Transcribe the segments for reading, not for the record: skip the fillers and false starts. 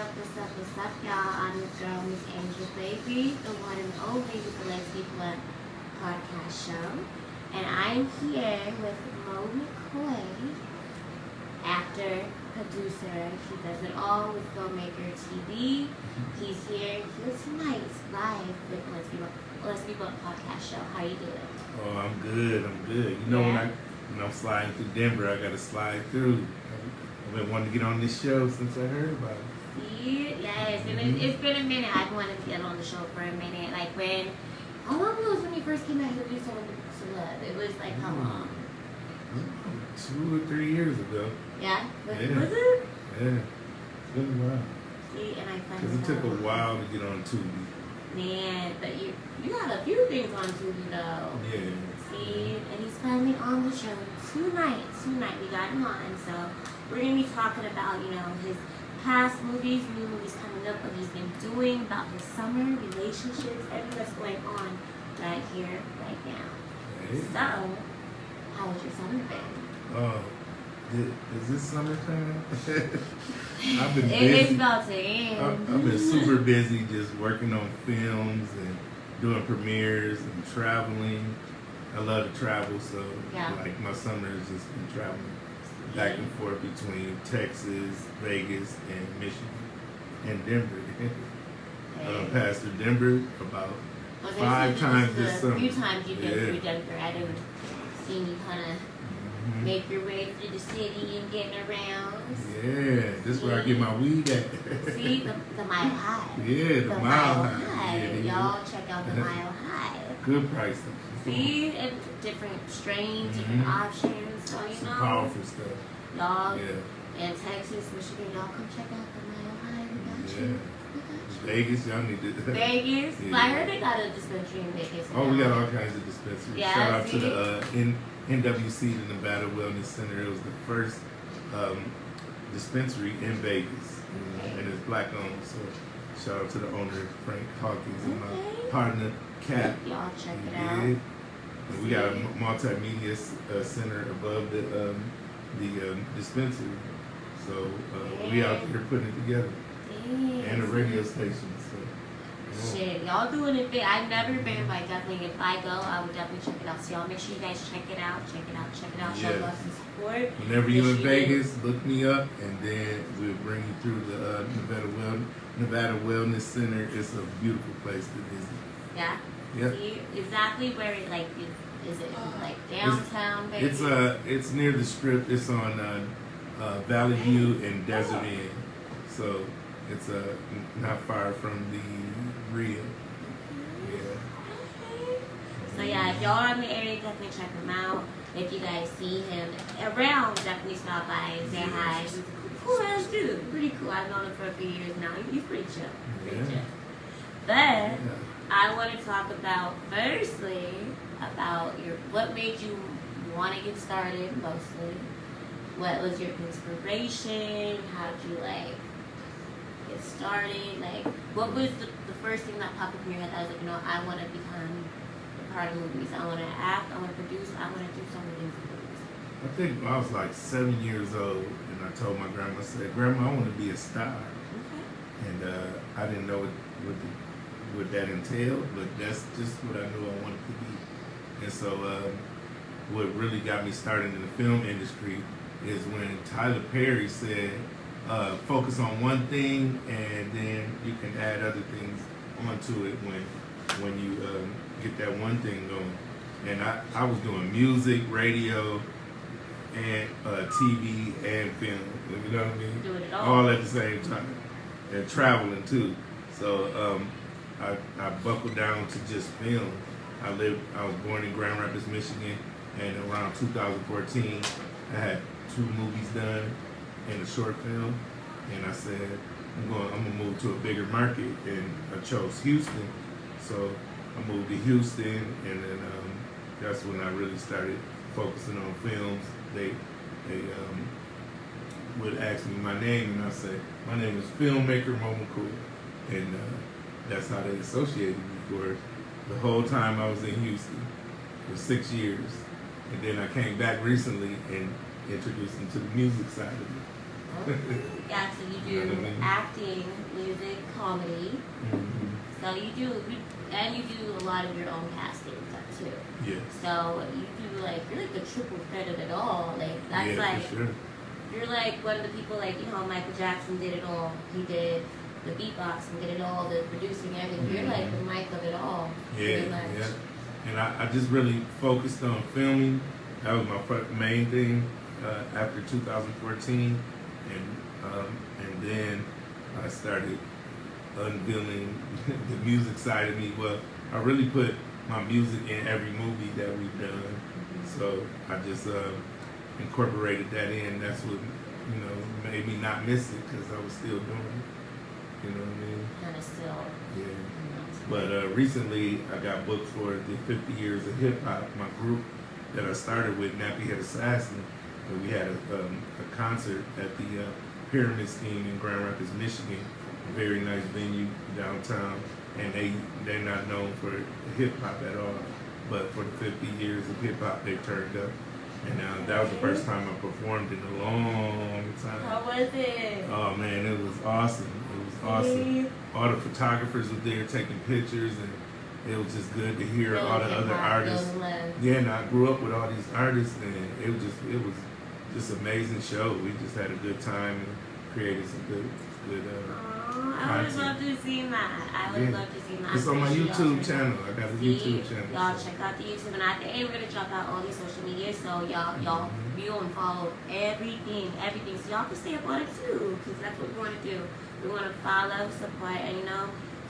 what's up, y'all? I'm your girl, Miss Angel Baby, the one and only with the Let's Be Blunt podcast show. And I'm here with Moe McCoy, actor, producer. He does it all with Filmmaker TV. He's here tonight, live with Let's Be Blunt podcast show. How you doing? Oh, I'm good. You know, when I'm sliding through Denver, I got to slide through. I've been wanting to get on this show since I heard about it. Yes, and it's been a minute. I've wanted to get on the show for a minute. Like how long was when you first came out here to do something to love? It was like how long? 2 or 3 years ago. Yeah? Was it? Yeah. It's been a while. See, and I find because it took a while to get on Tubi. Man, but you got a few things on Tubi though. Yeah. See, and he's finally on the show tonight. We got him on, so we're gonna be talking about, his past movies, new movies coming up, what he's been doing, about his summer, relationships, everything that's going on right here, right now. Hey. So, how was your summer been? Is this summertime? I've been busy. It's about to end. I've been super busy just working on films and doing premieres and traveling. I love to travel, so like my summer has just been traveling back and forth between Texas, Vegas, and Michigan, and Denver. Passed through Denver about 5 times this summer. A few times you've been through Denver. I didn't see you kind of make your way through the city and getting around. Yeah, this is where I get my weed at. See, the Mile High. Yeah, the Mile High. Yeah, y'all check out the Mile High. Good pricing. See, and different strains, different options. So, some powerful stuff. Y'all in Texas, Michigan, y'all come check out the Mile High. We got you. Vegas, y'all need to. Vegas? Yeah. Well, I heard they got a dispensary in Vegas. Oh, we got all kinds of dispensaries. Yeah, shout out to the NWC, the Nevada Wellness Center. It was the first dispensary in Vegas. And it's black owned. So shout out to the owner, Frank Hawkins, and my partner, Kat. Y'all check it out. And we got a multimedia center above the dispensary. So we out here putting it together. And a radio station. So, shit, y'all doing it big. I've never been, but definitely, if I go, I would definitely check it out. So y'all make sure you guys check it out. Show us some support. Whenever you're in Vegas, look me up, and then we'll bring you through the Nevada Wellness Center. It's a beautiful place to visit. Yeah. Yeah. See exactly where it is it like downtown Vegas? It's near the Strip. It's on Valley View and Desert Inn. So it's not far from the Rio. Yeah. So yeah, if y'all are in the area, definitely check him out. If you guys see him around, definitely stop by and say hi. He's a cool ass dude. Pretty cool. I've known him for a few years now. He's pretty chill. But I want to talk about what made you want to get started mostly. What was your inspiration? How'd you get started? What was the first thing that popped up in your head that was I want to become a part of movies. I want to act, I want to produce, I want to do some of these movies. I think I was 7 years old, and I told my grandma, I said, "Grandma, I want to be a star." Okay. And I didn't know what that entailed, but that's just what I knew I wanted to be. And so what really got me started in the film industry is when Tyler Perry said, focus on one thing, and then you can add other things onto it when you get that one thing going. And I was doing music, radio, and TV and film. You know what I mean? Doing it all at the same time, and traveling too. So I buckled down to just film. I was born in Grand Rapids, Michigan, and around 2014, I had 2 movies done and a short film. And I said, I'm gonna move to a bigger market, and I chose Houston. So I moved to Houston, and then that's when I really started focusing on films. They would ask me my name, and I say, my name is Filmmaker Moe McCoy, and that's how they associated me for the whole time I was in Houston for 6 years. And then I came back recently and introduced them to the music side of it. Okay. Yeah, so you do acting, music, comedy. Mm-hmm. So you do a lot of your own casting stuff too. Yeah. So you do you're like the triple threat of it all. Like that's Yeah, like for sure. you're like one of the people Michael Jackson did it all. He did the beatboxing, did it all, the producing, everything. Mm-hmm. You're like the mic of it all. Yeah, yeah. And I just really focused on filming. That was my main thing after 2014, and then I started unveiling the music side of me. Well, I really put my music in every movie that we've done. Mm-hmm. So I just incorporated that in. That's what made me not miss it because I was still doing it. You know what I mean? Kind of still. Yeah. But recently, I got booked for the 50 Years of Hip Hop, my group that I started with, Nappy Head Assassin. And we had a concert at the Pyramid Scheme in Grand Rapids, Michigan. A very nice venue downtown. And they're not known for hip hop at all. But for the 50 years of hip hop, they turned up. And that was the first time I performed in a long time. How was it? Oh man, it was awesome. It was awesome. All the photographers were there taking pictures, and it was just good to hear all the other artists. Yeah, and I grew up with all these artists, and it was just amazing show. We just had a good time and created some good I would love to see that. I would love to see that. It's on my YouTube channel. I got a YouTube channel. Y'all check out the YouTube, and at the end we're gonna drop out all these social media, so y'all view and follow everything. So y'all can stay up on it too, because that's what we want to do. We want to follow, support, and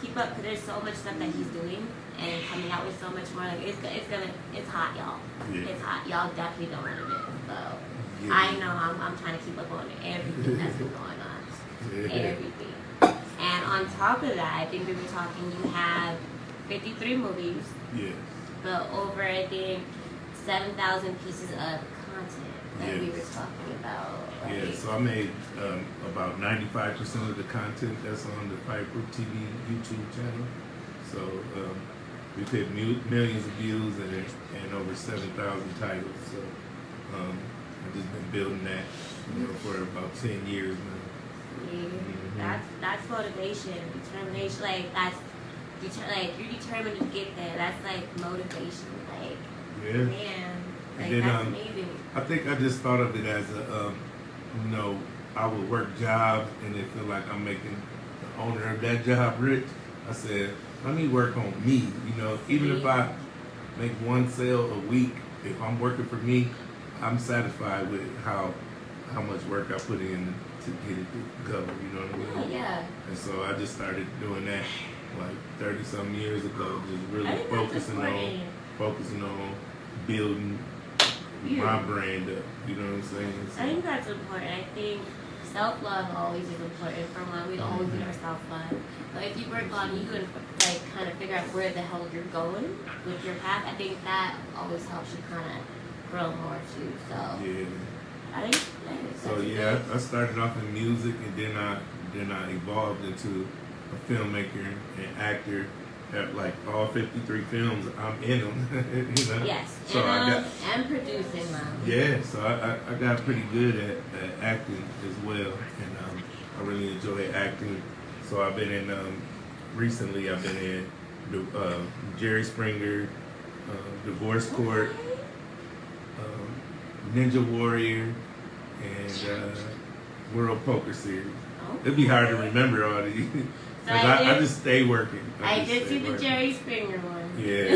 keep up, because there's so much stuff that he's doing and coming out with so much more. Like it's hot, y'all. Yeah. It's hot. Y'all definitely don't want to miss. So Yeah. I know I'm trying to keep up on everything that's been going on. Everything. And on top of that, I think we were talking, you have 53 movies. Yes. But over, I think, 7,000 pieces of content that we were talking about. Right? Yeah, so I made about 95% of the content that's on the Fireproof TV YouTube channel. So we've hit millions of views and over 7,000 titles. So I've just been building that for about 10 years now. Yeah, that's motivation, determination. You're determined to get there. That's motivation. Man, then, that's amazing. I think I just thought of it as I would work jobs and it feel like I'm making the owner of that job rich. I said, let me work on me. Even if I make one sale a week, if I'm working for me, I'm satisfied with how much work I put in to get it to go, you know what I mean? Yeah. And so I just started doing that 30-some years ago, just really focusing on building my brand up, you know what I'm saying? So, I think that's important. I think self-love always is important. For one, we always need our self-love. But if you work on you and kind of figure out where the hell you're going with your path, I think that always helps you kind of grow more too. So yeah. I think I started off in music, and then I evolved into a filmmaker and actor. At all 53 films, I'm in them. Yes, so and producing them. Yeah, so I got pretty good at acting as well, and I really enjoy acting. So I've been in recently. I've been in Jerry Springer, Divorce Court, Ninja Warrior, and World Poker Series. It'd be hard to remember all these. So I just stay working. I did see the Jerry Springer one. Yeah.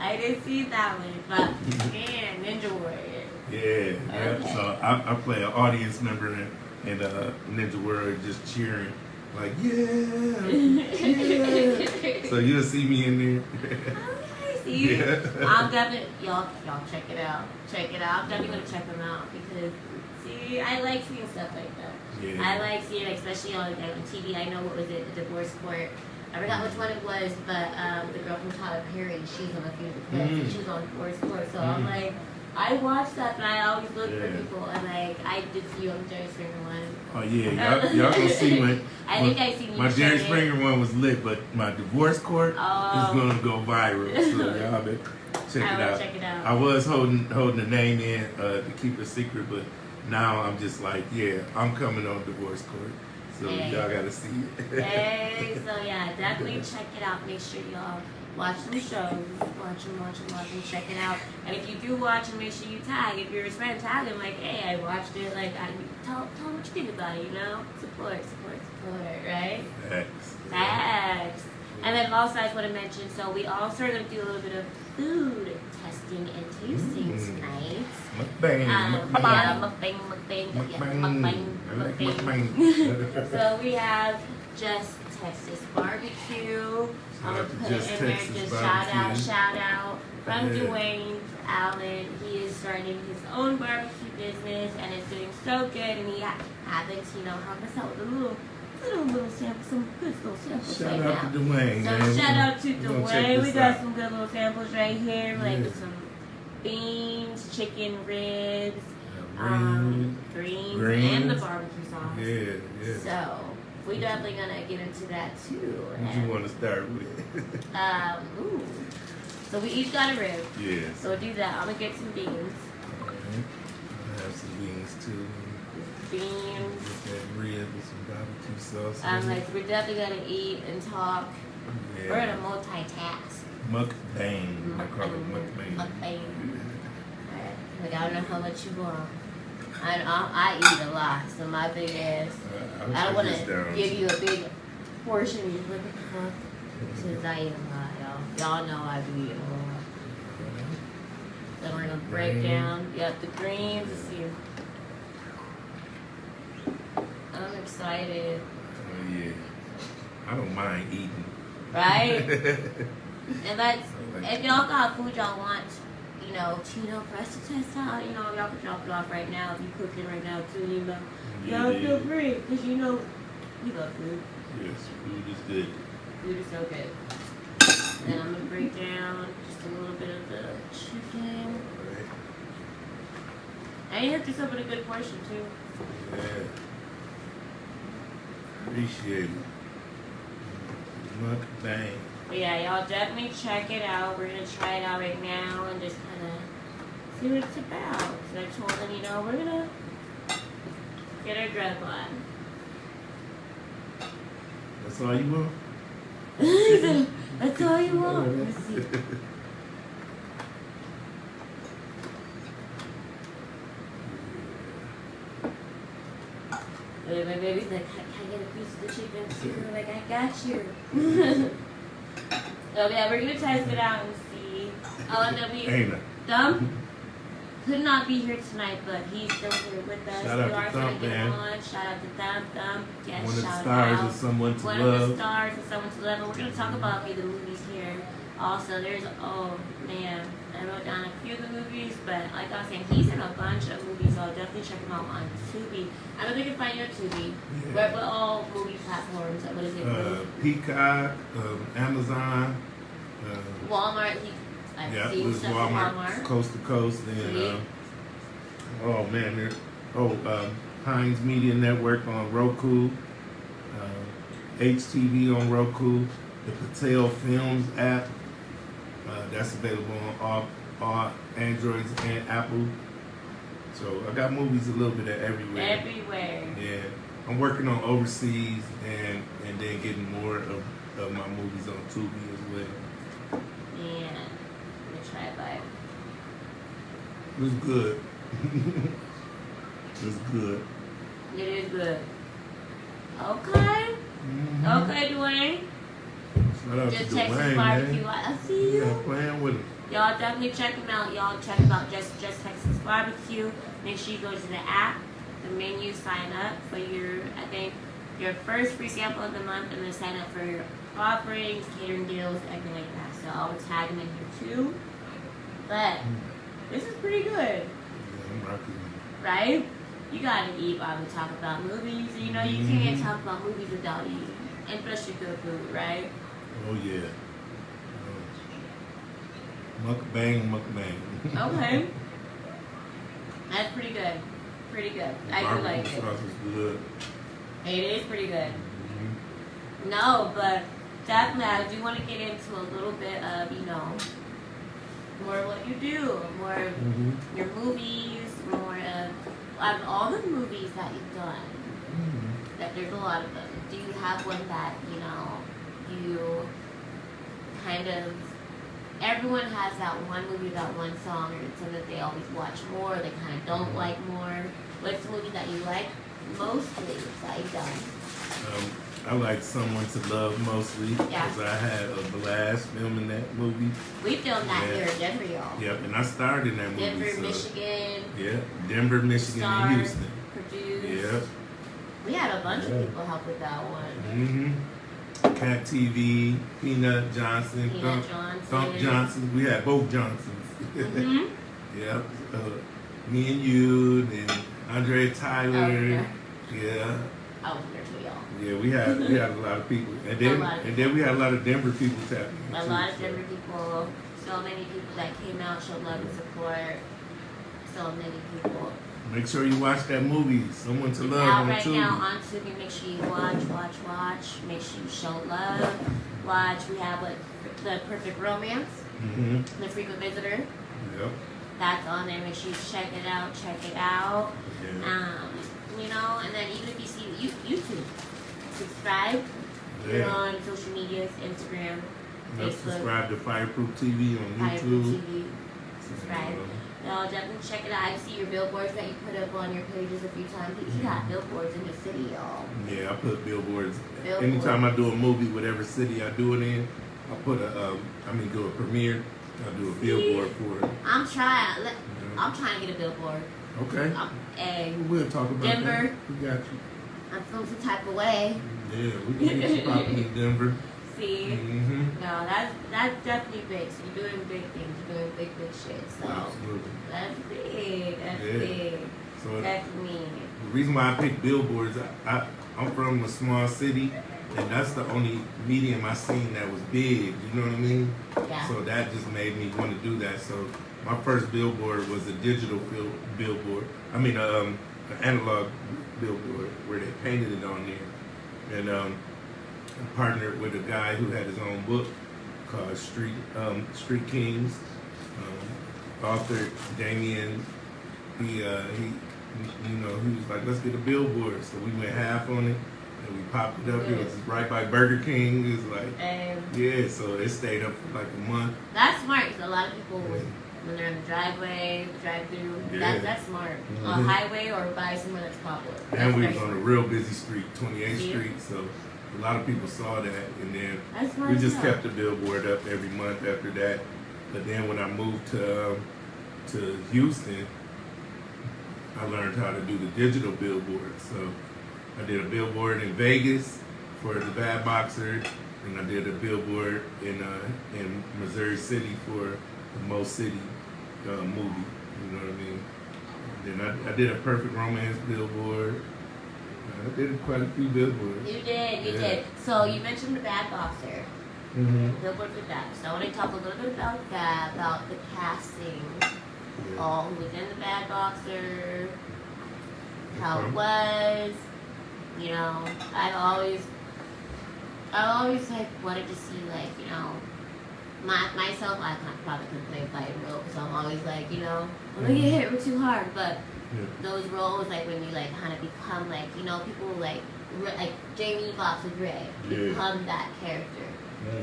I did see that one, but man, Ninja Warrior. Yeah. Okay. So I play an audience member and Ninja Warrior just cheering, like yeah. So you'll see me in there. See, I'm definitely y'all check it out. Check it out. I'm definitely gonna check them out because I like seeing stuff like that. Yeah. I like seeing, TV. I know what was it, the Divorce Court. I forgot which one it was, but the girl from Tyler Perry, she's on a few clips. She was on Divorce Court, so I'm like, I watch stuff and I always look for people, and I did see you on the Jerry Springer one. Oh yeah, y'all gonna see when. I think I seen you. My Jerry Springer one was lit, but my Divorce Court is gonna go viral. So y'all better check it out. Check it out. I was holding the name in to keep it secret, but now I'm just like, yeah, I'm coming on divorce court. So y'all gotta see it. Hey, so yeah, definitely check it out. Make sure y'all watch some shows. Watch them, check it out. And if you do watch them, make sure you tag. If you're a friend, tag them like, hey, I watched it. Like, tell what you think about it, you know? Support, right? Facts. And then also, I just want to mention, so we also are going to do a little bit of food testing and tasting tonight. Mukbang. Mukbang. So we have Just Texas Barbecue. I'm going to put it in there. Just shout out from Dwayne Allen. He is starting his own barbecue business and it's doing so good. And he happens, help us out with a little sample, some good little samples right now. Shout out to Dwayne. So shout out to Dwayne. We got some good little samples right here, like some beans, chicken ribs, greens, and the barbecue sauce. Yeah. So we definitely gonna get into that too. What you want to start with? So we each got a rib. Yeah. So we'll do that. I'm gonna get some beans. Alright. I have some beans too. Beans. Get that rib with some barbecue sauce. We're definitely gonna eat and talk. Yeah. We're gonna multitask. Mukbang. I call it mukbang. Alright. Like, I don't know how much you want. I eat a lot, so my big ass. I don't want to give you a big portion. You're looking for. Since I eat a lot, y'all. Y'all know I do eat a lot. Then we're gonna break down. Yep, the greens. Let's see. I'm excited. Oh yeah. I don't mind eating. Right? And that's, if y'all got food y'all want, for us to test out, y'all can drop it off right now if you're cooking right now too, y'all feel free, because we love food. Yes, food is good. Food is so good. And I'm going to break down just a little bit of the chicken. Alright. And you hooked us up with a good portion too. Yeah. Appreciate it. Mukbang. But yeah, y'all definitely check it out. We're going to try it out right now and just kind of see what it's about. So I told them, we're going to get our drug on. That's all you want? That's all you want. Let's see. My baby's like, can I get a piece of the chicken too? Like, I got you. So yeah, we're gonna test it out and see. Oh, and then Thumb could not be here tonight, but he's still here with us. Shout out to Thumb, man. Shout out to Thumb. Yes, one of the shout stars out. of Someone to One Love. of the stars of Someone to Love. And we're gonna talk about a few of the movies here. Also, there's I wrote down a few of the movies, but like I was saying, he's in a bunch of movies, so I'll definitely check him out on Tubi. I don't think you can find it on Tubi. Yeah. What all movie platforms? What is it? Peacock, Amazon, Walmart. I've seen stuff at Walmart. Coast to Coast, and Heinz Media Network on Roku, HTV on Roku, the Patel Films app. That's available on all Androids and Apple. So I got movies a little bit of everywhere. Yeah. I'm working on overseas and then getting more of my movies on Tubi as well. Yeah. I'm gonna try it by. It was good. It was good. It is good. Okay. Mm-hmm. Okay, Dwayne. Shout out Just to Texas Dwayne, Barbecue. man. I see you. Yeah, playing with him. Y'all definitely check him out. Y'all check him out. Just Texas Barbecue. Make sure you go to the app, the menu, sign up for your first free sample of the month, and then sign up for your offerings, catering deals, everything like that. So I'll tag them in here too. But this is pretty good. Yeah, I'm rocking. Right? You gotta eat while we talk about movies. You can't talk about movies without eating. And especially good food, right? Oh yeah. Mukbang. Okay. That's pretty good. Pretty good. I do like it. Sauce is good. It is pretty good. Mm-hmm. No, but definitely I do want to get into a little bit of, more of what you do, more of your movies, more of out of all the movies that you've done, that there's a lot of them, do you have one that, you know, you kind of, everyone has that one movie, that one song, or something that they always watch more, they kind of don't like more? What's the movie that you like mostly that you've done? I like Someone to Love mostly because I had a blast filming that movie. We filmed that here in Denver, y'all. Yep, and I starred in that movie. Denver, Michigan. Yeah, Denver, Michigan, and Houston. Produced. Yep. We had a bunch of people help with that one. Cat TV, Peanut Johnson, Thump Johnson. We had both Johnsons. Yep. Me and you, and Andre Tyler. Yeah. I was there too, y'all. Yeah, we had a lot of people, and then we had a lot of Denver people tapping in. A lot of Denver people. So many people that came out, showed love and support. So many people. Make sure you watch that movie, Someone to Love, out on right Tubi. now on Tubi. Make sure you watch. Make sure you show love. Watch. We have The Perfect Romance, The Frequent Visitor. Yep. That's on there. Make sure you check it out. Yeah. You know, and then even if you see YouTube, subscribe. We're on social medias, Instagram, Facebook. Subscribe to Fireproof TV on Fireproof YouTube. TV. Subscribe. No, definitely check it out. I see your billboards that you put up on your pages a few times. You got billboards in the city, y'all. Yeah, I put billboards. Anytime I do a movie, whatever city I do it in, I put do a premiere. I do a billboard for it. I'm trying to get a billboard. Okay. We'll talk about Denver. that. We got you. I'm feeling some type of way. Yeah, we can get you popping in Denver. See? No, that's definitely big. So you're doing big things. You're doing big shit. So absolutely. That's big. That's big. So that's me. The reason why I picked billboards, I'm from a small city, and that's the only medium I seen that was big. You know what I mean? Yeah. So that just made me want to do that. So my first billboard was a digital billboard. An analog billboard where they painted it on there. And I partnered with a guy who had his own book called Street Kings. Author Damien, he was like, let's get a billboard. So we went half on it, and we popped it up. It was right by Burger King. It was like, so it stayed up for like a month. That's smart, because a lot of people, when they're in the driveway, drive-through, that's smart. On a highway or by somewhere that's popular. And we was on a real busy street, 28th Street, so a lot of people saw that, and then we just kept the billboard up every month after that. But then when I moved to Houston, I learned how to do the digital billboard. So I did a billboard in Vegas for the Bad Boxer, and I did a billboard in Missouri City for the Moe City movie. You know what I mean? Then I did a Perfect Romance billboard. I did quite a few billboards. You did. So you mentioned the Bad Boxer. Billboard with that. So I want to talk a little bit about that, about the casting. All who was in the Bad Boxer, how it was. You know, I've always like wanted to see, like, you know, myself. I probably couldn't play a fighting role because I'm always like, you know, I'm gonna get hit too hard. But those roles, like when you like kind of become like, you know, people like Jamie Foxx with Ray, become that character.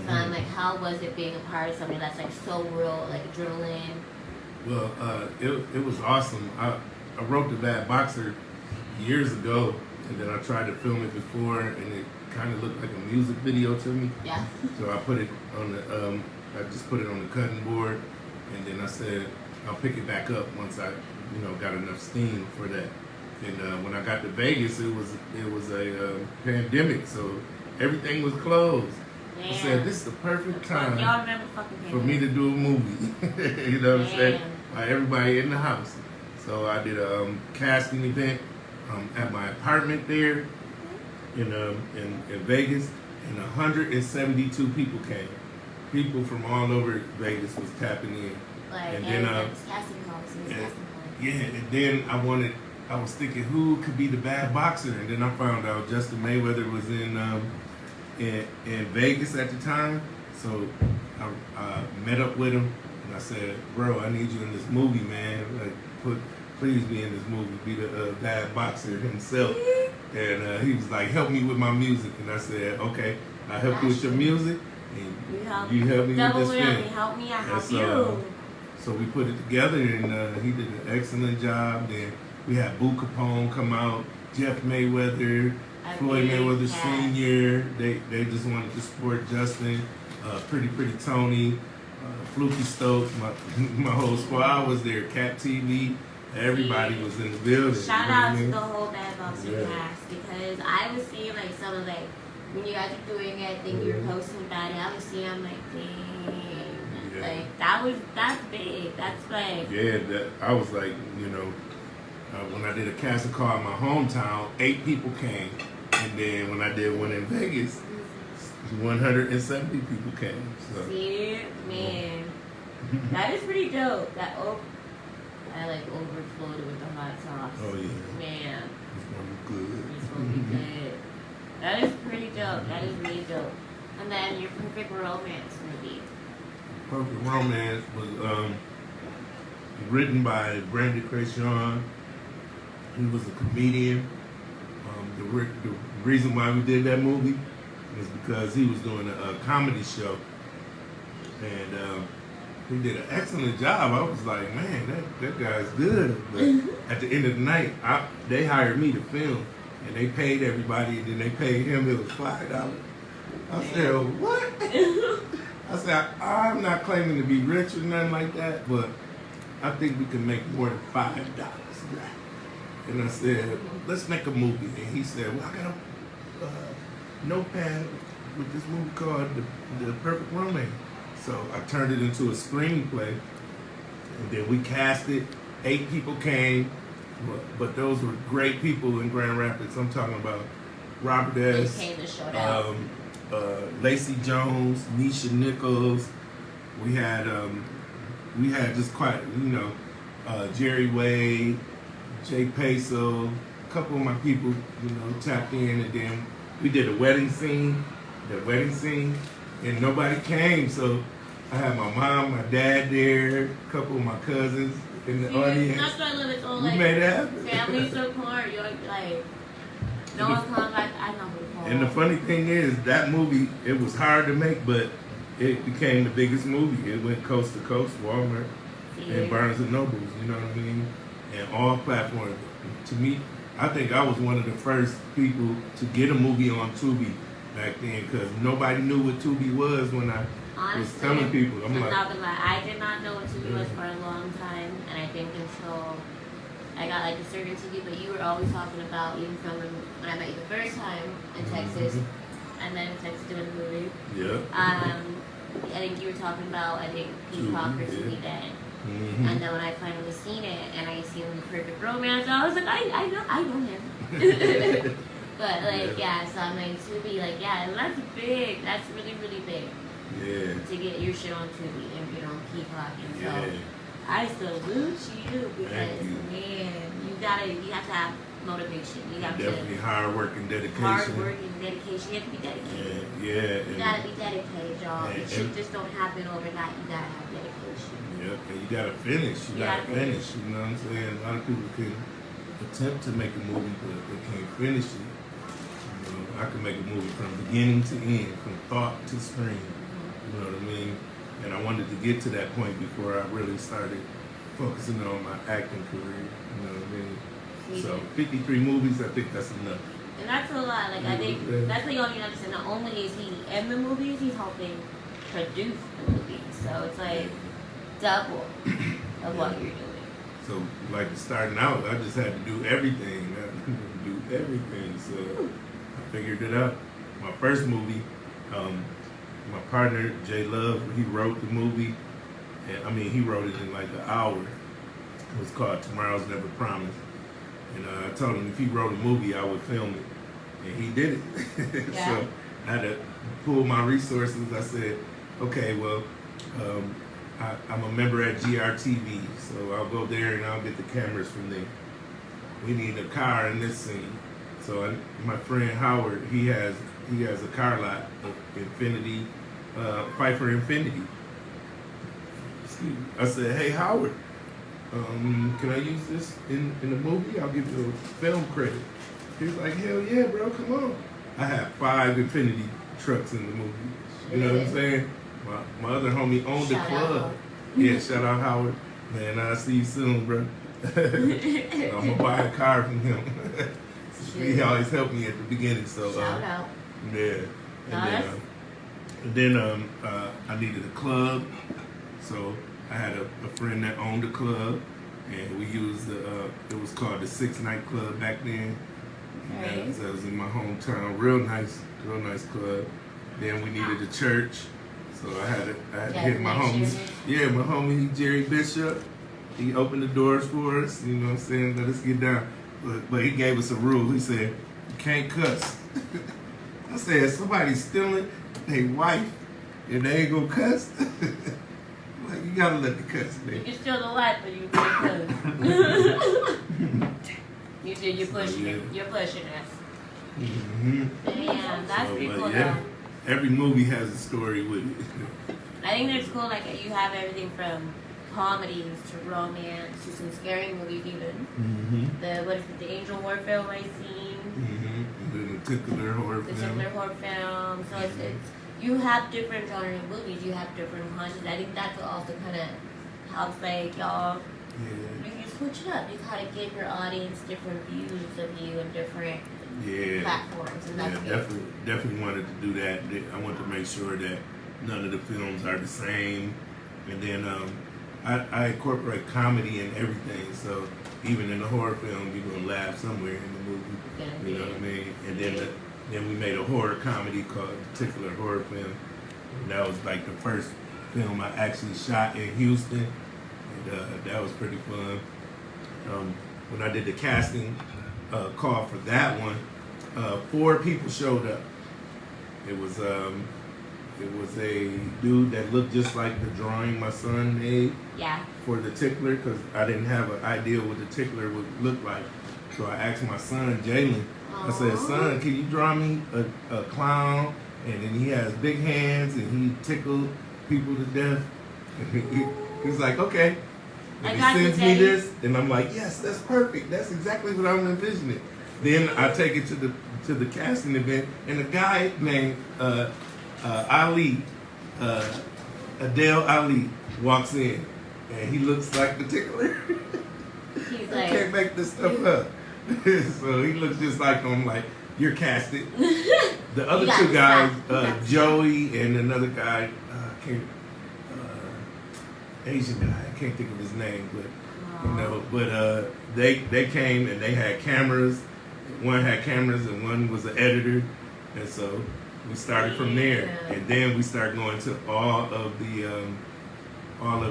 So I'm like, how was it being a part of something that's like so real, like adrenaline? Well, it was awesome. I wrote the Bad Boxer years ago, and then I tried to film it before, and it kind of looked like a music video to me. Yeah. So I put it on the, I just put it on the cutting board, and then I said I'll pick it back up once I, got enough steam for that. And when I got to Vegas, it was a pandemic, so everything was closed. I said, this is the perfect time for me to do a movie. You know what I'm saying? Everybody in the house. So I did a casting event at my apartment there in Vegas, and 172 people came. People from all over Vegas was tapping in. And then and then I was thinking who could be the Bad Boxer, and then I found out Justin Mayweather was in Vegas at the time. So I met up with him, and I said, bro, I need you in this movie, man. Like, please be in this movie, be the bad boxer himself. And he was like, help me with my music. And I said, okay, I'll help you with your music. And you help me with this film. Help me, I and help so, you. So we put it together, and he did an excellent job. Then we had Boo Capone come out, Jeff Mayweather, Floyd Mayweather Sr. They just wanted to support Justin, Pretty Tony, Fluky Stokes, my whole squad was there, Cat TV. Everybody was in the building. Shout out to the whole Bad Boxing cast, because I was seeing like some of like when you guys were doing it, I think you were posting about it. I was seeing, I'm like, dang, like that's big. That's like I was like, when I did a casting call in my hometown, 8 people came, and then when I did one in Vegas, 170 people came. So. See, man, that is pretty dope. I like overflowed with the hot sauce. Oh yeah. Man. It's gonna be good. It's gonna be good. That is pretty dope. That is really dope. And then your Perfect Romance movie. Perfect Romance was written by Brandon Crayon. He was a comedian. The reason why we did that movie was because he was doing a comedy show. And he did an excellent job. I was like, man, that guy's good. But at the end of the night, they hired me to film, and they paid everybody, and then they paid him. It was $5. I said, what? I said, I'm not claiming to be rich or nothing like that, but I think we can make more than $5. And I said, let's make a movie. And he said, well, I got a notepad with this movie called The Perfect Romance. So I turned it into a screenplay, and then we cast it. 8 people came, but those were great people in Grand Rapids. I'm talking about Robert S. Lacey Jones, Nisha Nichols. We had just quite, Jerry Wade, Jay Peso, a couple of my people, tapped in, and then we did a wedding scene. And nobody came, so I had my mom, my dad there, a couple of my cousins in the audience. That's what I love. It's all we made it happen. Family support. You're like, no one comes like, I know who. And the funny thing is, that movie, it was hard to make, but it became the biggest movie. It went coast to coast, Walmart and Barnes and Nobles, you know what I mean? And all platforms. To me, I think I was one of the first people to get a movie on Tubi back then, because nobody knew what Tubi was when I was telling people. I'm not gonna lie, I did not know what Tubi was for a long time, and I think until I got like a certain Tubi, but you were always talking about even filming when I met you the first time in Texas, and then in Texas doing the movie. Yeah. I think you were talking about, Peacock or Tubi then. And then when I finally seen it, and I seen The Perfect Romance, I was like, I know him. But so I'm like, Tubi, and that's big. That's really, really big. Yeah. To get your shit on Tubi and get on Peacock, and so I salute you, because man, you have to have motivation. You have definitely hard work and dedication. Hard work and dedication. You have to be dedicated. Yeah. You gotta be dedicated, y'all. Shit just don't happen overnight. You gotta have dedication. Yep, and you gotta finish. You gotta finish. You know what I'm saying? A lot of people can attempt to make a movie, but they can't finish it. I can make a movie from beginning to end, from thought to screen. You know what I mean? And I wanted to get to that point before I really started focusing on my acting career. You know what I mean? So 53 movies, I think that's enough. And that's a lot. I think that's what you don't understand. Not only is he in the movies, he's helping produce the movies. So it's like double of what you're doing. So starting out, I just had to do everything. So I figured it out. My first movie, my partner Jay Love, he wrote the movie, and he wrote it in like an hour. It was called Tomorrow's Never Promised, and I told him if he wrote a movie, I would film it, and he did it. So I had to pull my resources. I said, okay, well, I'm a member at GRTV, so I'll go there and I'll get the cameras from there. We need a car in this scene. So my friend Howard, he has a car lot of Infinity, Pfeiffer Infinity. Excuse me. I said, hey Howard, can I use this in the movie? I'll give you a film credit. He was like, hell yeah, bro, come on. I had 5 Infinity trucks in the movie. You know what I'm saying? My other homie owned the club. Yeah, shout out Howard. Man, I'll see you soon, bro. I'm gonna buy a car from him. He always helped me at the beginning, so shout out. Yeah. And then I needed a club, so I had a friend that owned a club, and we used it was called the 6 Night Club back then. Okay. That was in my hometown, real nice club. Then we needed a church, so I had to hit my homies. Yeah, my homie Jerry Bishop. He opened the doors for us. You know what I'm saying? Let us get down. But he gave us a rule. He said, you can't cuss. I said, somebody's stealing their wife and they ain't gonna cuss. Like, you gotta let the cuss, man. You can steal the wife, but you can't cuss. You said you're pushing it. You're pushing us. Mm-hmm. Damn, that's pretty cool. Yeah, every movie has a story with it. I think it's cool, like, you have everything from comedies to romance to some scary movies even. Mm-hmm. The Angel horror film I seen. Mm-hmm. The particular horror film. So it's you have different genre of movies. You have different punches. I think that's what also kind of helps, like, y'all. Yeah. You switch it up. You kind of give your audience different views of you and different platforms. And that's definitely wanted to do that. I want to make sure that none of the films are the same. And then I incorporate comedy in everything. So even in the horror film, you're gonna laugh somewhere in the movie. You know what I mean? And then we made a horror comedy called Particular Horror Film. And that was like the first film I actually shot in Houston. And that was pretty fun. When I did the casting call for that one, 4 people showed up. It was a dude that looked just like the drawing my son made for the tickler, because I didn't have an idea what the tickler would look like. So I asked my son, Jalen, I said, son, can you draw me a clown? And then he has big hands and he tickled people to death. He's like, okay. And he sends me this, and I'm like, yes, that's perfect. That's exactly what I'm envisioning. Then I take it to the casting event, and a guy named Ali, Adele Ali, walks in, and he looks like the tickler. He's I can't make this stuff up. So he looks just like him. I'm like, you're casted. The other 2 guys, Joey and another guy, Asian guy, I can't think of his name, but they came and they had cameras. One had cameras and one was an editor, and so we started from there. And then we started going to all of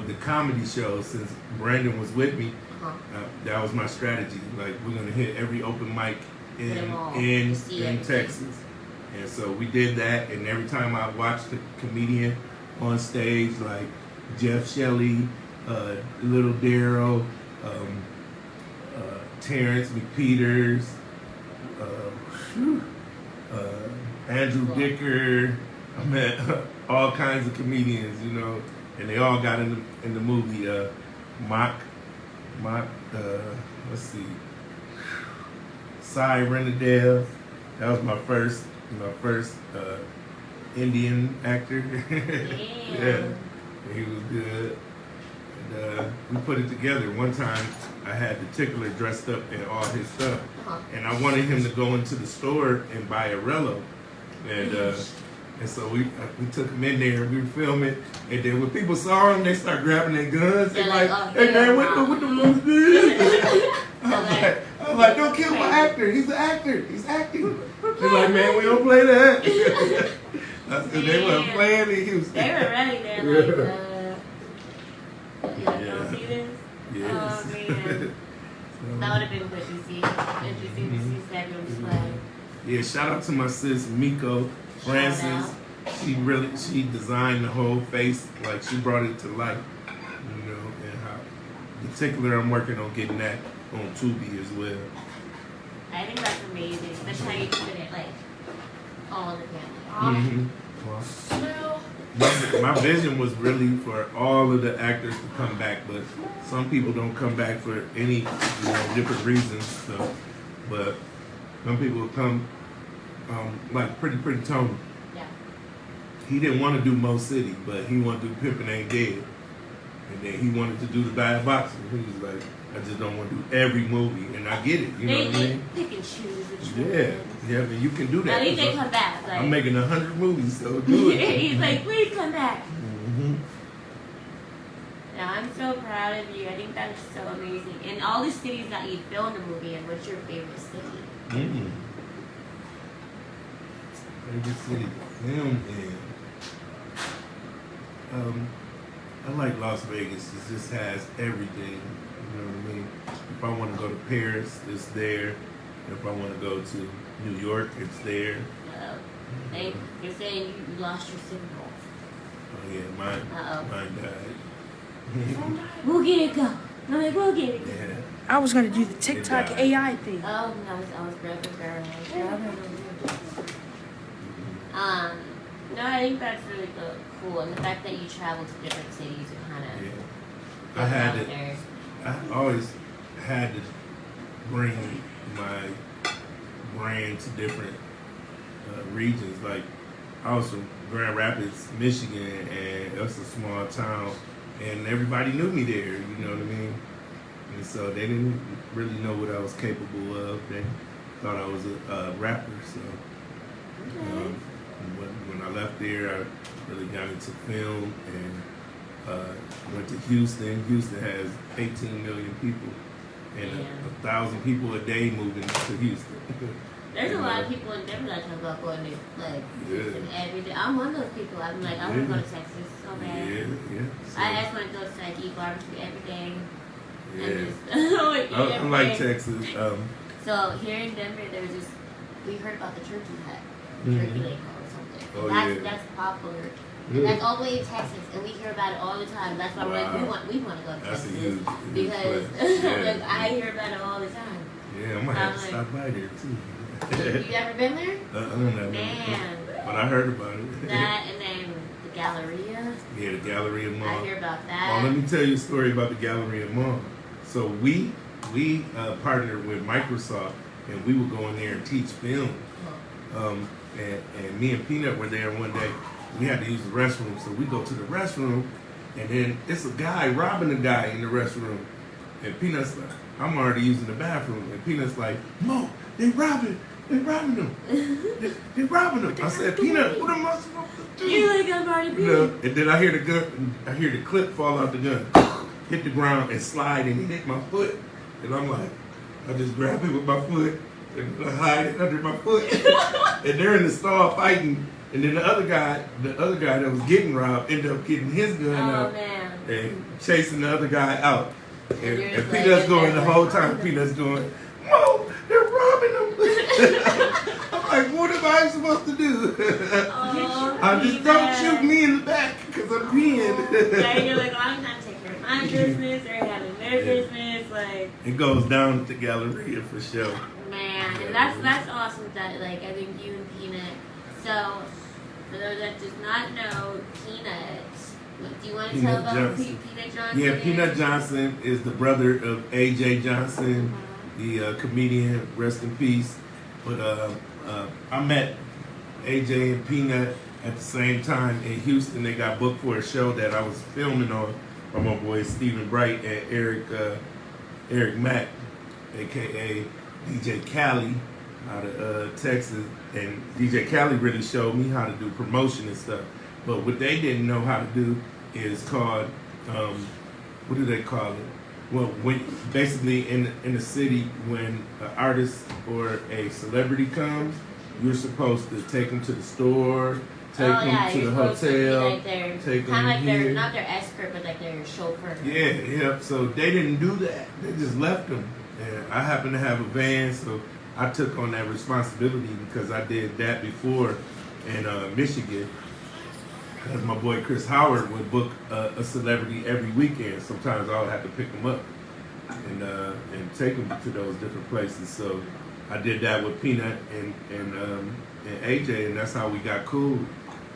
the comedy shows. Since Brandon was with me, that was my strategy. Like, we're gonna hit every open mic in Texas, and so we did that. And every time I watched a comedian on stage, like Jeff Shelley, Little Darryl, Terrence McPeters, Andrew Dicker. I met all kinds of comedians, you know, and they all got in the movie. Let's see, Cy Renadale. That was my first Indian actor. Yeah, he was good. And we put it together. One time, I had the tickler dressed up in all his stuff, and I wanted him to go into the store and buy a Rello, and so we took him in there. We were filming, and then when people saw him, they start grabbing their guns. They're like, "Hey man, what the fuck is this?" I'm like, "Don't kill my actor. He's an actor. He's acting." They're like, "Man, we don't play that." I said, they weren't playing in Houston. They were ready there, like, you don't see this? Yes. Oh man. That would have been good to see. Interesting to see Samuel display. Yeah, shout out to my sis Miko Francis. She designed the whole face, like she brought it to life, you know, and how particular I'm working on getting that on Tubi as well. I think that's amazing. That's how you put it, like all the family. Well, my vision was really for all of the actors to come back, but some people don't come back for any different reasons. So, but some people come like Pretty Tony. Yeah. He didn't want to do Mo City, but he wanted to do Pimpin' Ain't Dead, and then he wanted to do The Bad Boxer. He was like, I just don't want to do every movie, and I get it. You know what I mean? They can choose which Yeah, but you can do that. At least they come back. Like, I'm making 100 movies, so do it. He's like, please come back. Mm-hmm. Now, I'm so proud of you. I think that is so amazing. And all the cities that you filmed the movie in, what's your favorite city? Mm-hmm. Favorite city to film in? I like Las Vegas. It just has everything. You know what I mean? If I want to go to Paris, it's there. If I want to go to New York, it's there. You're saying you lost your signal. Oh yeah, mine died. We'll get it go. I'm like, we'll get it go. Yeah. I was gonna do the TikTok AI thing. Oh, I was grabbing girl. No, I think that's really cool. And the fact that you travel to different cities and kind of I always had to bring my brand to different regions. Like, I was from Grand Rapids, Michigan, and it was a small town, and everybody knew me there, you know what I mean? And so they didn't really know what I was capable of. They thought I was a rapper, so when I left there, I really got into film and went to Houston. Houston has 18 million people, and 1,000 people a day moving to Houston. There's a lot of people in Denver that talk about going to Houston every day. I'm one of those people. I'm like, I want to go to Texas so bad. Yeah. So, I just want to go to eat barbecue every day. Yeah. I like Texas. So here in Denver, we heard about the turkey hut, turkey lake or something. That's popular. And that's all the way in Texas, and we hear about it all the time. That's why we're like, we want to go to Texas because like, I hear about it all the time. Yeah, I might have to stop by there too. You ever been there? Man. But I heard about it. That and then the Galleria. Yeah, the Galleria Mall. I hear about that. Well, let me tell you a story about the Galleria Mall. So we partnered with Microsoft, and we would go in there and teach film. And me and Peanut were there one day. We had to use the restroom, so we go to the restroom, and then it's a guy robbing a guy in the restroom. And Peanut's like, I'm already using the bathroom. And Peanut's like, Mo, they robbing him. They robbing him. I said, Peanut, what am I supposed to do? You're like, I'm already being. And then I hear the clip fall out the gun, hit the ground and slide, and it hit my foot. And I'm like, I just grab it with my foot and I hide it under my foot. And they're in the stall fighting. And then the other guy that was getting robbed ended up getting his gun out and chasing the other guy out. And Peanut's going the whole time. Peanut's going, Mo, they're robbing him. I'm like, what am I supposed to do? I just don't shoot me in the back because I'm peeing. Yeah, you're like, I'm not taking care of my business. They're having their business. Like, it goes down at the Galleria for sure. Man, and that's awesome. That I think you and Peanut. So, for those that does not know, Peanut. Do you want to tell about Peanut Johnson? Yeah, Peanut Johnson is the brother of AJ Johnson, the comedian, rest in peace. But I met AJ and Peanut at the same time in Houston. They got booked for a show that I was filming on by my boys Stephen Bright and Eric Mack, aka DJ Cali out of Texas. And DJ Cali really showed me how to do promotion and stuff. But what they didn't know how to do is called, what do they call it? Well, when basically in the city, when an artist or a celebrity comes, you're supposed to take them to the store, take them to the hotel, take them like here. Not their escort, but like their chauffeur. Yeah. So they didn't do that. They just left them. And I happen to have a van, so I took on that responsibility because I did that before in Michigan. Because my boy Chris Howard would book a celebrity every weekend. Sometimes I would have to pick him up and take him to those different places. So I did that with Peanut and AJ, and that's how we got cool.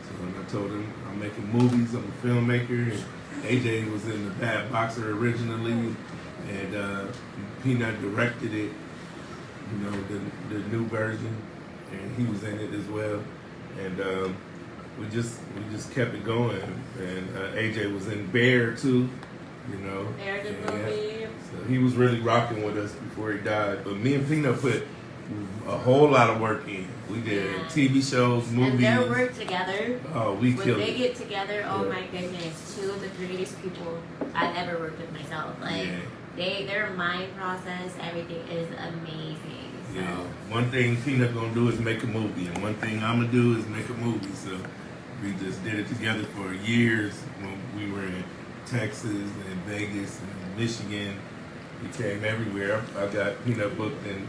So and I told him I'm making movies. I'm a filmmaker. And AJ was in The Bad Boxer originally, and Peanut directed it. You know, the new version, and he was in it as well. And we just kept it going. And AJ was in Bear too. You know, Bear the movie. so he was really rocking with us before he died. But me and Peanut put a whole lot of work in. We did TV shows, movies. And their work together. Oh, we when killed they it. get together, oh my goodness, two of the greatest people I've ever worked with myself. Like their mind process, everything is amazing. So. Yeah. One thing Peanut gonna do is make a movie, and one thing I'm gonna do is make a movie. So we just did it together for years when we were in Texas and Vegas and Michigan. We came everywhere. I got Peanut booked in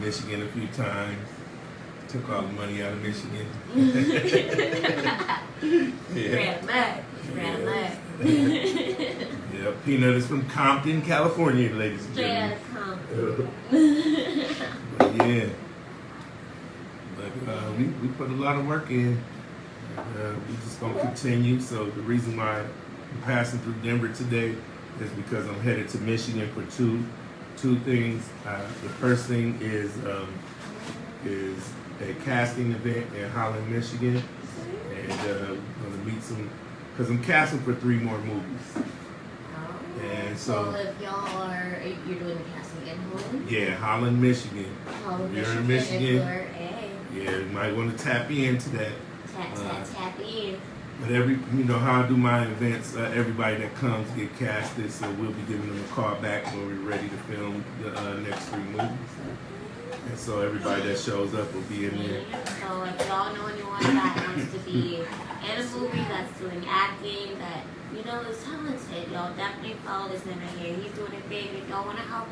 Michigan a few times. Took all the money out of Michigan. Red mud. Yeah, Peanut is from Compton, California, ladies and Straight out gentlemen. of Compton. But yeah. But we put a lot of work in. We just gonna continue. So the reason why I'm passing through Denver today is because I'm headed to Michigan for two things. The first thing is a casting event in Holland, Michigan, and I'm gonna meet some, because I'm casting for 3 more movies. And so if y'all are, you're doing the casting in Holland? Yeah, Holland, Michigan. Holland, You're in Michigan. Michigan. Yeah, you might want to tap into that. Tap in. But you know how I do my events, everybody that comes get casted, so we'll be giving them a call back when we're ready to film the next 3 movies. And so everybody that shows up will be in there. So if y'all know anyone that wants to be in a movie, that's doing acting, that you know is talented, y'all definitely follow this man right here. He's doing it big. If y'all want to help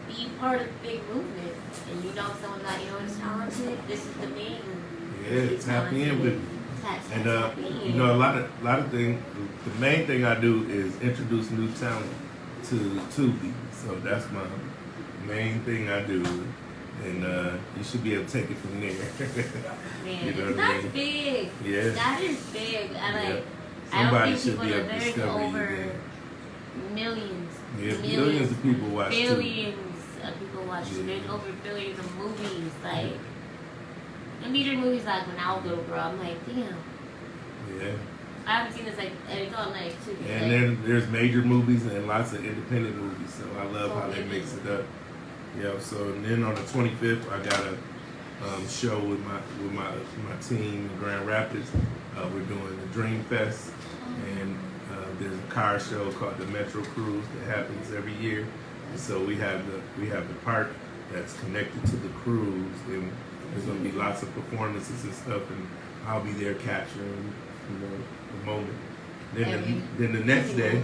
be part of the big movement, and you know someone that you know is talented, this is the man. Yeah, tap in with me. And Tap in. you know, a lot of things. The main thing I do is introduce new talent to Tubi. So that's my main thing I do. And you should be able to take it from there. Man, You know what I that's mean? big. Yeah. That is big. Yeah. I Somebody don't should think be people able to there's discover you over there. millions. Yeah, millions of people watch Tubi. Billions of people watch Yeah. There's over billions of movies. Like, the meter movies, like when I was a little girl, I'm like, damn. Yeah. I haven't seen this, like, and it's on, like, Tubi. And then there's major movies and lots of independent movies. So I love how they mix it up. Yeah. So and then on the 25th, I got a show with my team in Grand Rapids. We're doing the Dream Fest, and there's a car show called the Metro Cruise that happens every year. And so we have the park that's connected to the cruise, and there's gonna be lots of performances and stuff, and I'll be there capturing, you know, the moment. Then the next day,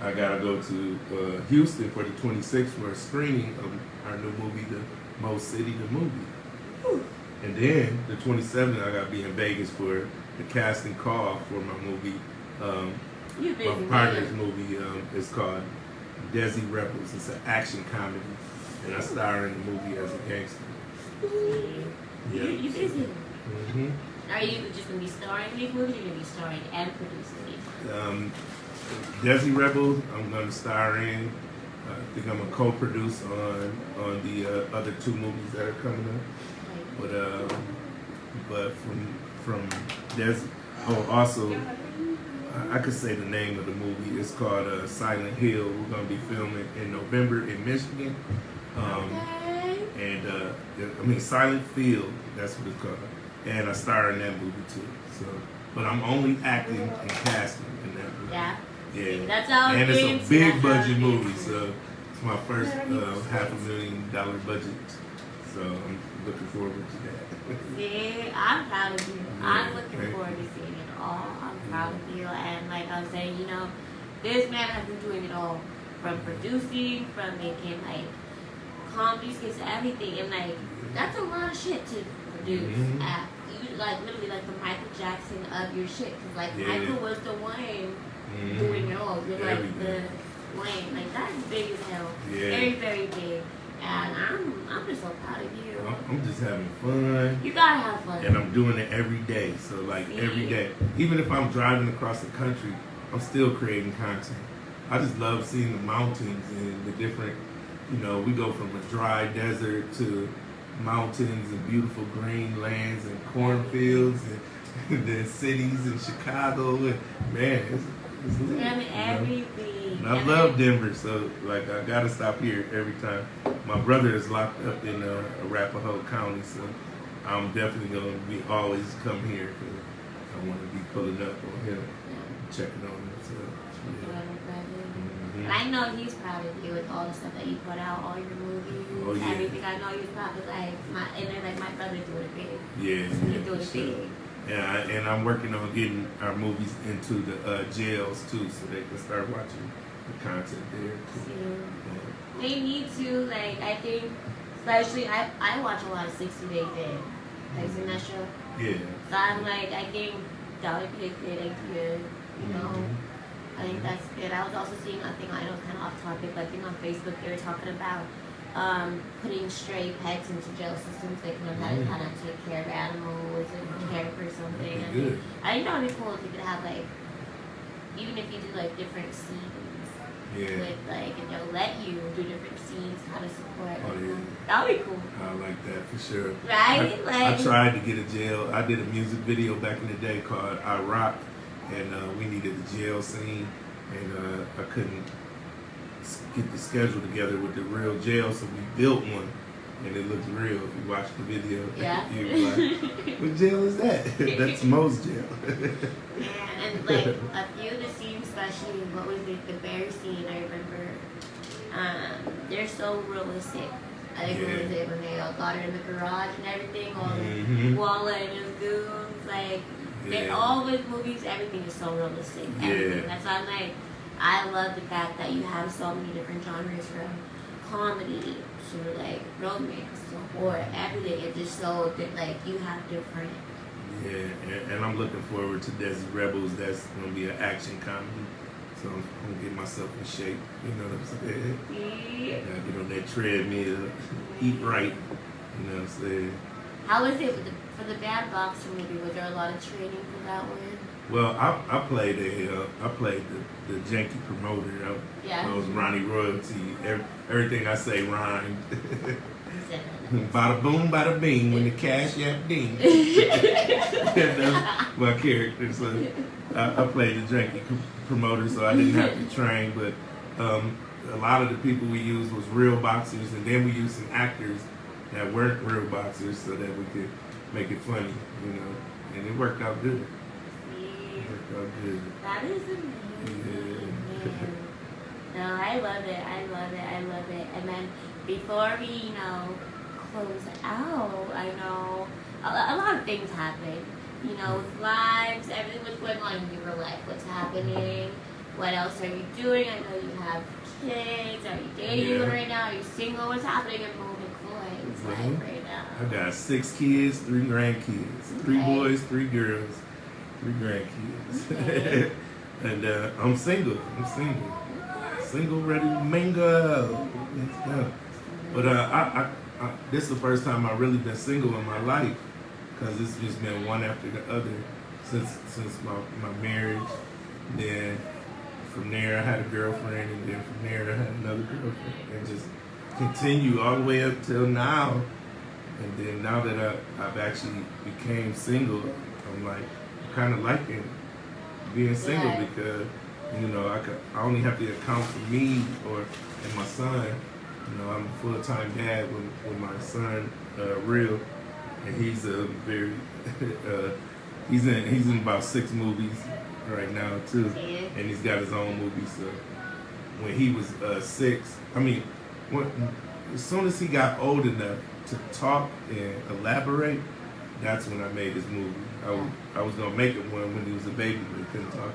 I gotta go to Houston for the 26th for a screening of our new movie, The Mosby, the movie. And then the 27th, I gotta be in Vegas for the casting call for my movie. My partner's movie is called Desi Rebels. It's an action comedy, and I star in the movie as a gangster. Yeah. You busy. Mm-hmm. Are you just going to be starring in these movies, or are you going to be starring and producing these? Desi Rebels, I'm going to star in. I think I'm going to co-produce on the other 2 movies that are coming up. But from Desi, also, I could say the name of the movie. It's called Silent Hill. We're going to be filming in November in Michigan. And Silent Field, that's what it's called. And I star in that movie too. So, but I'm only acting and casting in that movie. Yeah. That's all. And it's a big budget movie, so it's my first $500,000 budget. So I'm looking forward to that. Yeah, I'm proud of you. Yeah, I'm looking forward to seeing it all. I'm proud of you. And like I was saying, you know, this man has been doing it all. From producing, from making like comedy skits, everything. And like, that's a lot of shit to produce. Like literally like the Michael Jackson of your shit. Cause like Michael was the one doing it all. You're like the Wayne. Like that's big as hell. Yeah. Very, very big. And I'm just so proud of you. I'm just having fun. You gotta have fun. And I'm doing it every day. So like every day, even if I'm driving across the country, I'm still creating content. I just love seeing the mountains and the different, we go from a dry desert to mountains and beautiful green lands and cornfields and then cities in Chicago. And man, it's lit. Everything. And I love Denver, so like I gotta stop here every time. My brother is locked up in Arapahoe County, so I'm definitely gonna be always come here because I want to be pulling up on him, checking on him. So, yeah. And I know he's proud of you with all the stuff that you put out, all your movies, everything. I know he's proud of my brother doing it big. Yeah, he's doing it big. Yeah, and I'm working on getting our movies into the jails too, so they can start watching the content there. Yeah. They need to, like, I think, especially, I watch a lot of 60 Day Dead. Have you seen that show? Yeah. So I'm like, I think that would be a good idea, I think that's good. I was also seeing, I know it's kind of off topic, but I think on Facebook they were talking about putting stray pets into jail systems, like how to kind of take care of animals and care for something. Good. I think that would be cool if you could have like, even if you do like different scenes. Yeah. With like, and they'll let you do different scenes, how to support. Oh yeah. That would be cool. I like that for sure. Right? I tried to get a jail. I did a music video back in the day called I Rock, and we needed a jail scene, and I couldn't get the schedule together with the real jail, so we built one, and it looks real. If you watch the video, you'll be like, what jail is that? That's Moe's jail. And like a few of the scenes, especially what was the bear scene, I remember, they're so realistic. I think it was it when they all got her in the garage and everything, all the Walla and his goons, like, they all with movies, everything is so realistic. Everything. That's why I'm like, I love the fact that you have so many different genres from comedy to like romance to horror, everything. It's just so that like you have different. Yeah, and I'm looking forward to Desi Rebels. That's gonna be an action comedy. So I'm gonna get myself in shape. You know what I'm saying? Yeah. Gotta get on that treadmill, eat right. You know what I'm saying? How was it for the Bad Boxer movie? Was there a lot of training for that one? Well, I played the janky promoter. I was Ronnie Royalty. Everything I say rhymed. Bada boom, bada bing, when the cash app ding. That's my character. So I played the janky promoter, so I didn't have to train. But a lot of the people we used was real boxers, and then we used some actors that weren't real boxers, so that we could make it funny, and it worked out good. That is amazing. No, I love it. I love it. I love it. And then before we, close out, I know a lot of things happen. With lives, everything what's going on in your life, what's happening, what else are you doing? I know you have kids. Are you dating right now? Are you single? What's happening in Moe McCoy's life right now? I got 6 kids, 3 grandkids, 3 boys, 3 girls. 3 grandkids. Okay. And I'm single. Single, ready to mingle. Let's go. But I this is the first time I've really been single in my life, because it's just been one after the other since my marriage. Then from there I had a girlfriend, and then from there I had another girlfriend, and just continue all the way up till now. And then now that I've actually became single, I'm like, kind of liking being single because I only have to account for me and my son. I'm a full-time dad with my son Real, and he's a very he's in about 6 movies right now too, and he's got his own movie. So when he was 6, as soon as he got old enough to talk and elaborate, that's when I made his movie. I was gonna make it when he was a baby, but he couldn't talk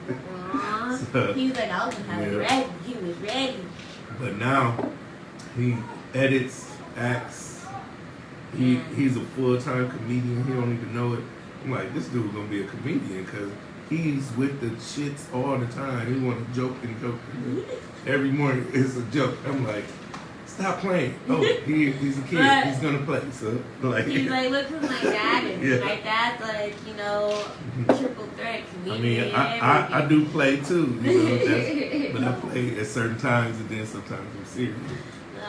yet. So, he was like, I was ready. He was ready. But now he edits, acts. He's a full-time comedian. He don't even know it. I'm like, this dude's gonna be a comedian because he's with the shits all the time. He want to joke and joke. Every morning it's a joke. I'm like, stop playing. Oh, he's a kid. But he's gonna play. So like, he's like, look who my dad is. Yeah. My dad's like, you know, triple threat. I mean, I do play too, you know, but I play at certain times and then sometimes I'm serious. So,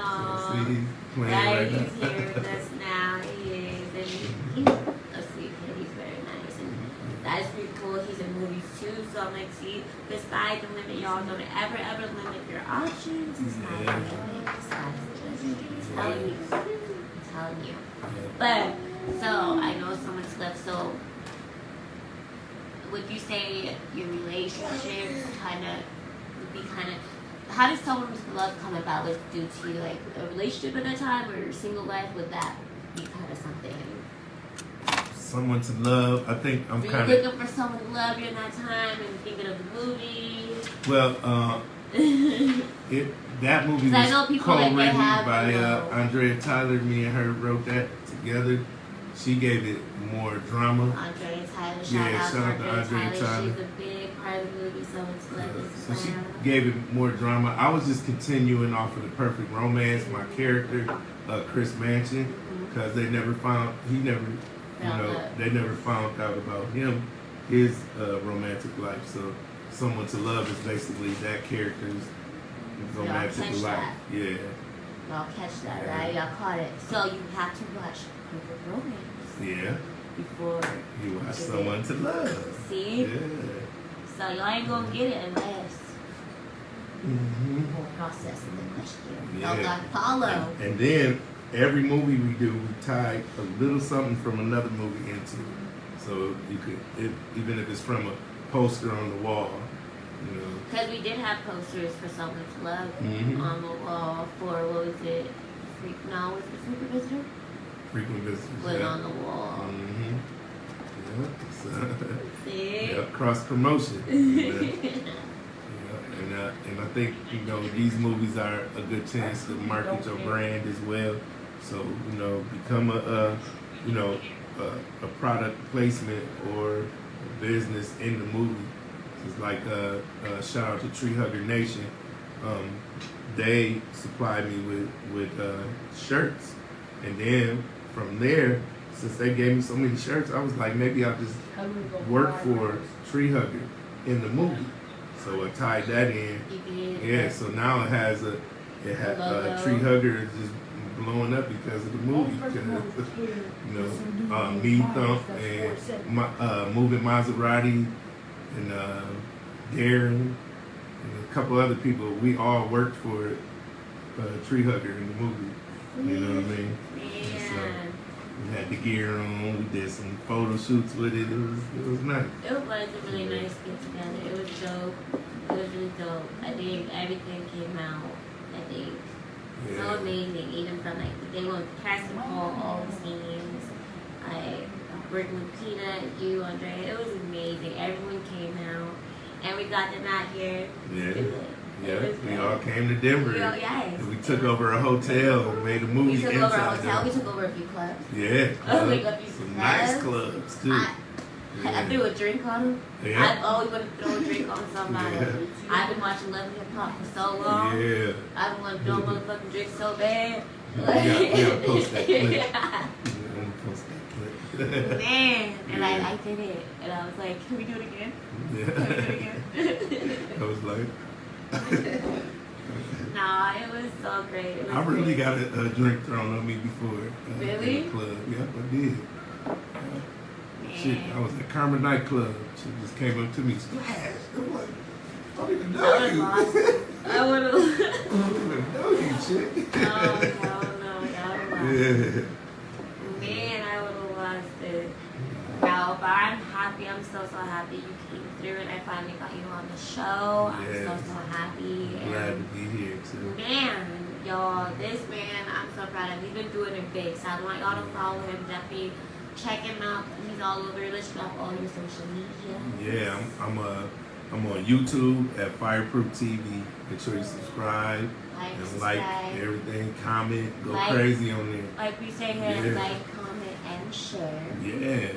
see, he's playing right he's now. here with us now. He is. And he's a sweet kid. He's very nice. And that's pretty cool. He's in movies too. So I'm like, see, besides the limit, y'all don't ever limit your options. It's not the limit. The sky's the limit. I'm telling you. I'm telling you. But, so, I know so much stuff. So, would you say your relationships would be how does someone's love come about? Was it due to like a relationship at that time or your single life? Would that be kind of something? Someone to love. I think I'm Were kind you of looking for someone to love you in that time and thinking of the movie? well. That movie I know was people like they co-written have, by you know. Andrea Tyler. Me and her wrote that together. She gave it more drama. Andrea Tyler, shout out to Andrea Tyler. She's a big part of the movie, so it's like So she gave it more drama. I was just continuing off of the perfect romance. My character, Chris Manchin, because they never found out about him, his romantic life. So Someone to Love is basically that character's romantic life. That. Yeah. Y'all catch that, right? Y'all caught it. So you have to watch Perfect Romance. Yeah. Before you watch Someone to Love. See? Yeah. So y'all ain't gonna get it unless Mm-hmm. process the question. Yeah. Y'all gotta follow. And then every movie we do, we tie a little something from another movie into it. So you could, even if it's from a poster on the wall, you know. Because we did have posters for Someone to Love on the wall for, what was it? Was it Frequent Visitor? Frequent Visitors. Was on the wall. Mm-hmm. Yeah. So, See? yeah, cross promotion. And I think, you know, these movies are a good chance to market your brand as well. So, you know, become a product placement or a business in the movie. It's like shout out to Tree Hugger Nation. They supplied me with shirts, and then from there, since they gave me so many shirts, I was like, maybe I'll just work for Tree Hugger in the movie. So I tied that in. Yeah, so now it has Tree Hugger is just blowing up because of the movie. Because, you know, Me Thump and Moving Maserati and Darren and a couple other people, we all worked for Tree Hugger in the movie. You know what I mean? Man. So we had the gear on. We did some photo shoots with it. It was nice. It was a really nice get together. It was dope. It was really dope. I think everything came out. I think so amazing. Even from like they went past the all the scenes. Like working with Peanut, you, Andre. It was amazing. Everyone came out, and we got them out here. Yeah, we all came to Denver. Yes. We took over a hotel and made a movie. We took over a inside hotel. there. We took over a few clubs. Yeah, some nice clubs too. I threw a drink on him. Yeah. I always want to throw a drink on somebody. Yeah. I've been watching Love and Hip Hop for so long. Yeah. I've been wanting to throw a motherfucking drink so bad. We gotta post that clip. Yeah. Post that clip. Man, and I did it, and I was like, "Can we do it again? Yeah. Can we do it again?" I was like. Nah, it was so great. It was I really great. got a drink thrown on me before. Really? In the club. Yep, I did. Shit, I was at Karma nightclub. She just came up to me, splash. I'm like, I don't even know I you. was lost. I would have. I don't even know you, chick. No. Yeah. Man, I would have lost it. No, but I'm happy. I'm so happy you came through and I finally got you on the show. Yes. I'm so happy. Glad to be here too. Man, y'all, this man, I'm so proud of him. He's been doing it big. So I want y'all to follow him. Definitely check him out. He's all over. Let's drop all your social media. Yeah, I'm on YouTube at Fireproof TV. Make sure you subscribe and like everything, comment, go crazy on there. Like we say here, like, comment, and share. Yeah.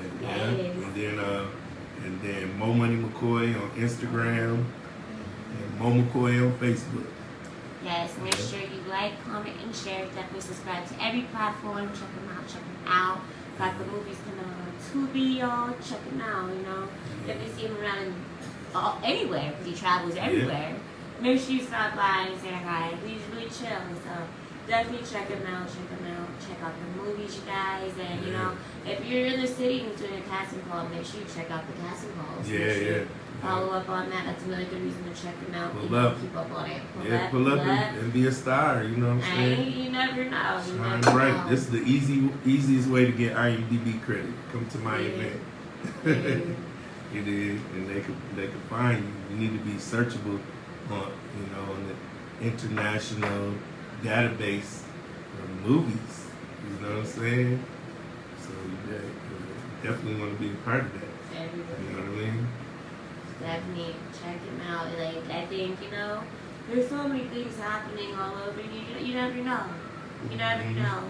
And then Moe McCoy on Instagram and Moe McCoy on Facebook. Yes, make sure you like, comment, and share. Definitely subscribe to every platform. Check them out. Check them out. Got the movies coming out on Tubi, y'all. Check them out. You know, if you see him around anywhere, because he travels everywhere. Make sure you stop by and say hi. He's really chill. So definitely check him out. Check him out. Check out the movies, you guys. And you know, if you're in the city and doing a casting call, make sure you check out the casting calls. Follow up on that. That's another good reason to check them out. Pull up. Keep up on it. Pull up and be a star. You know what I'm saying? You never know. Shine bright. This is the easiest way to get IMDb credit. Come to my event. It is, and they can find you. You need to be searchable on on the international database of movies. You know what I'm saying? So you definitely want to be a part of that. You know what I mean? Definitely check him out. Like I think there's so many things happening all over. You never know. You never know.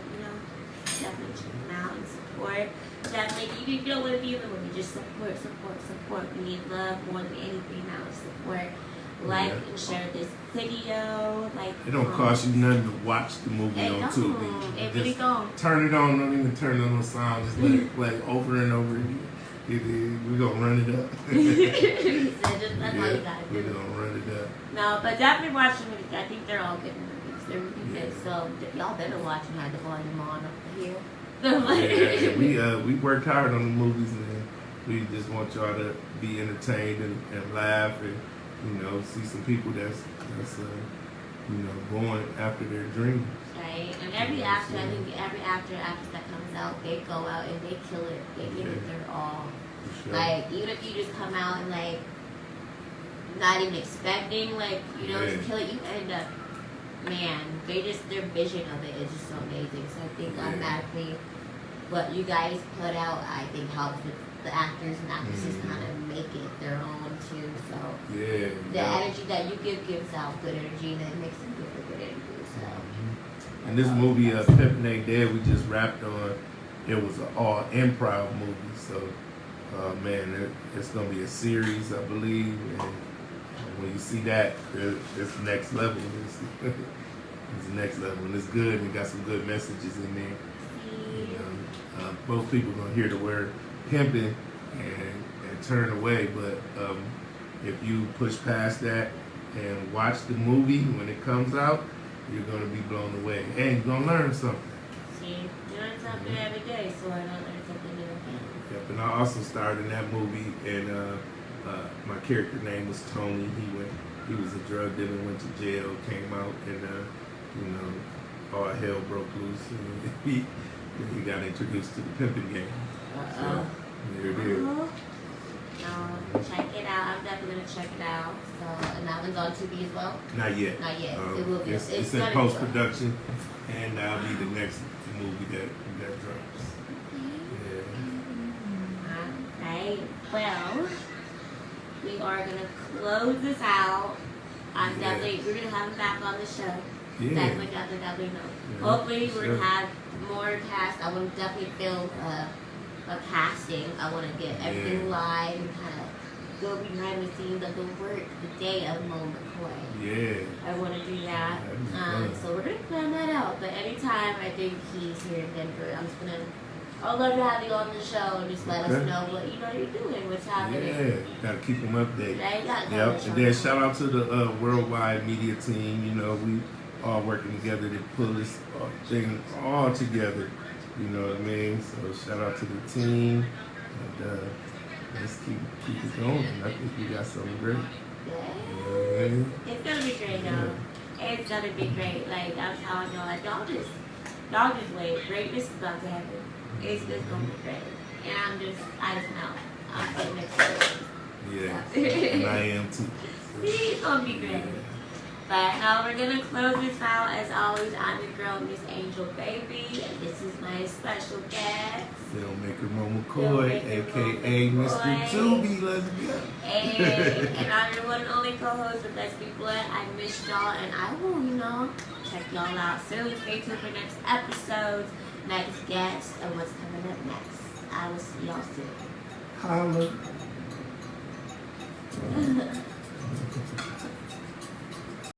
Definitely check him out and support. Definitely, even if you don't want to be in the movie, just support. We need love more than anything now. Support. Like and share this video. It don't cost you nothing to watch the movie on Tubi. It really don't. Turn it on. Don't even turn on the sound. Just let it play over and over again. We're gonna run it up. That's all you gotta do. We're gonna run it up. No, but definitely watch the movies. I think they're all good movies. They're really good. So y'all better watch and have the volume on up here. We worked hard on the movies, and we just want y'all to be entertained and laugh and see some people that's going after their dreams. Right, and every actor, I think every actor that comes out, they go out and they kill it. They give it their all. Sure. Even if you just come out and not even expecting to kill it, you end up, man, their vision of it is just so amazing. So I think automatically what you guys put out, I think helps with the actors and actresses kind of make it their own too. So the energy that you give gives out good energy, and it makes them give a good energy. So. And this movie, Pimpin' Ain't Dead, we just wrapped on. It was an all improv movie, so it's gonna be a series, I believe. And when you see that, it's next level. It's next level, and it's good. And got some good messages in there. Most people gonna hear the word pimping and turn away, but if you push past that and watch the movie when it comes out, you're gonna be blown away, and you're gonna learn something. See, you learn something every day, so I don't learn something new. Yep, and I also starred in that movie, and my character name was Tony. He was a drug dealer, went to jail, came out, and all hell broke loose, and he got introduced to the pimping game. So there it is. Check it out. I'm definitely gonna check it out. So, and that one's on Tubi as well. Not yet. It will be. It's in post production, and that'll be the next movie that drops. Alright. Well, we are gonna close this out. We're gonna have him back on the show. Definitely know. Hopefully, we're gonna have more cast. I want to definitely film a casting. I want to get everything live and kind of go behind the scenes of the work, the day of Moe McCoy. I want to do that. So we're going to plan that out. But anytime I think he's here in Denver, I'd love to have you on the show and just let us know what you're doing, what's happening. Gotta keep them updated. Right? And then shout out to the worldwide media team. We all working together to pull this thing all together. You know what I mean? So shout out to the team, and let's keep it going. I think we got something great. Yeah. You know what I mean? It's gonna be great, though. It's gonna be great. I'm telling y'all, y'all just wait. Greatness is about to happen. It's just gonna be great. And I just know. I'm getting excited. Yeah. And I am too. It's gonna be great. But we're gonna close this out. As always, I'm your girl, Miss Angel Baby, and this is my special guest, filmmaker Moe McCoy, aka Mr. Tubi. Let's go. And I'm your one and only co-host of Let's Be Blood. I missed y'all, and I will, check y'all out soon. Stay tuned for next episodes, next guests, and what's coming up next. I will see y'all soon. Holla.